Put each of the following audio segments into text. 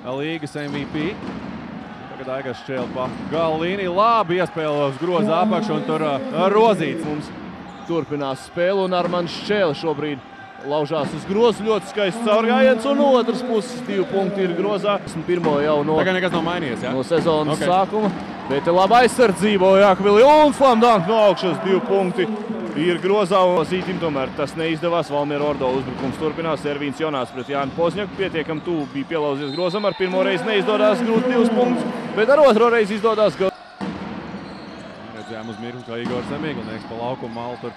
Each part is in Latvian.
līgas MVP. Tagad Aigars šķēl pa gala līniju. Labi iespēle uz groza apakšu un tur Rozīts. Mums turpinās spēle un Armands Šķēle šobrīd laužās uz grozu. Ļoti skaists caurgājiens un no otras puses 2 punkti ir grozā. Pirmo jau no, tagad nekas nav mainījies, ja? No sezonas sākuma. Bet laba aizsardzība Jākapilī un slamdāk no augšas 2 punkti ir grozā. Un Zītim tomēr tas neizdevās. Valmiera Ordo uzbrukums turpinās. Ervīns Jonās pret Jāni Pozņaku. Pietiekam tuvu bija pielauzies grozam. Ar pirmo reizi neizdodās grūt 2 punktus, bet ar otro reizi izdodās. Redzējām uz mirkli, ka Igors Zemīglnieks pa laukumu malu tur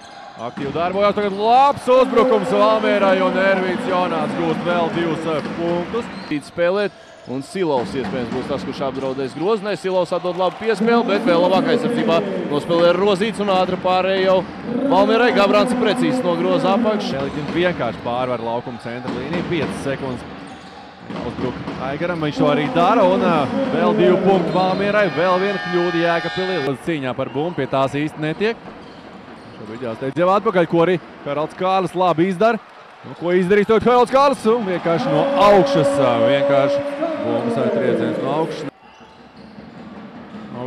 aktīvi darbojās. Tagad labs uzbrukums Valmierai un Ervīns Jonās gūst vēl 2 punktus. Spēlēt. Un Silovs iespējams būs tas, kurš apdraudēs grozu. Ne, Silovs atdod labu piespēli, bet vēl labāk aizsardzībā nospēlē Rozīts un ātri pārēj jau Valmierai. Gabrāns precīzi no groza apakš. Šeliķim vienkārši pārvar laukuma centra līniju. 5 sekundes uzbruk Aigaram. Viņš to arī dara un vēl 2 punktu Valmierai. Vēl viena kļūda Jēkabpilī. Cīņā par bumbu pie tās īsti netiek. Šobrīd jāsteidz jau atpakaļ, ko arī Haralds Kārlis labi izdara. Ko izdarīs to Haralds Kārlis? Vienkārši no augšas. Vienkārši bumbas vai trieciens no augšas.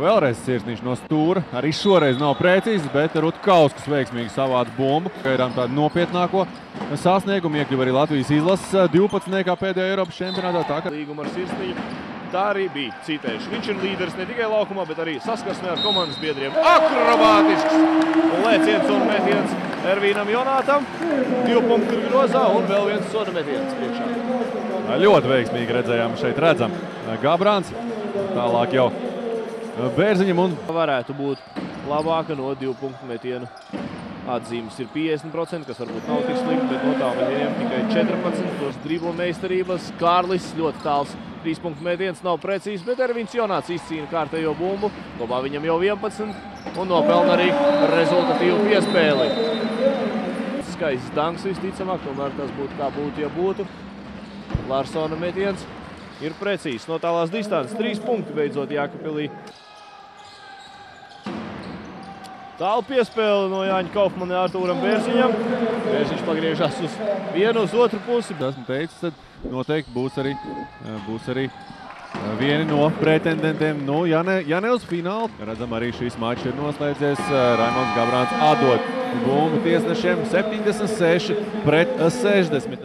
Vēlreiz sirsniņš no stūra. Arī šoreiz nav precīzs, bet Rutkauskas veiksmīgi savāc bumbu. Gaidām tādu nopietnāko sasniegumu. Iekļuva arī Latvijas izlases 12. pēdējā Eiropas čempionātā. Līguma ar sirsniņu. Tā arī bija citējuši. Viņš ir līderis ne tikai laukumā, bet arī saskarsmē ar komandas biedriem. Akrobātisks lēciens un metiens Ervīnam Jonātam. 2 punkti ir grozā un vēl viens soda metiens priekšā. Ļoti veiksmīgi redzējām, šeit redzam Gabrāns. Tālāk jau Bērziņam un varētu būt labāka no 2 punktu metienu. Atzīmes ir 50%, kas varbūt nav tik slikti, bet no tā metieniem tikai 14%. Tos driblu meistarības. Kārlis ļoti tāls 3 punktu metiens, nav precīzs, bet Ervīns Jonāts izcīna kārtējo bumbu. Kopā viņam jau 11 un nopelna arī rezultatīvu piespēli. Skaists danks visticamāk, tomēr tas būtu kā būtu, ja būtu. Larsona metiens ir precīzs. No tālās distances 3 punkti beidzot Jākapilī. Tālu piespēle no Jāņa Kaufmana Artūram Bērziņam. Bērziņš pagriežās uz vienu, uz otru pusi. Esmu teicis, tad noteikti būs arī vieni no pretendentiem. Nu, ja ne uz finālu. Redzam, arī šīs mačs ir noslēdzies. Raimonds Gabrāns atdod bumbu tiesnešiem 76 pret 60.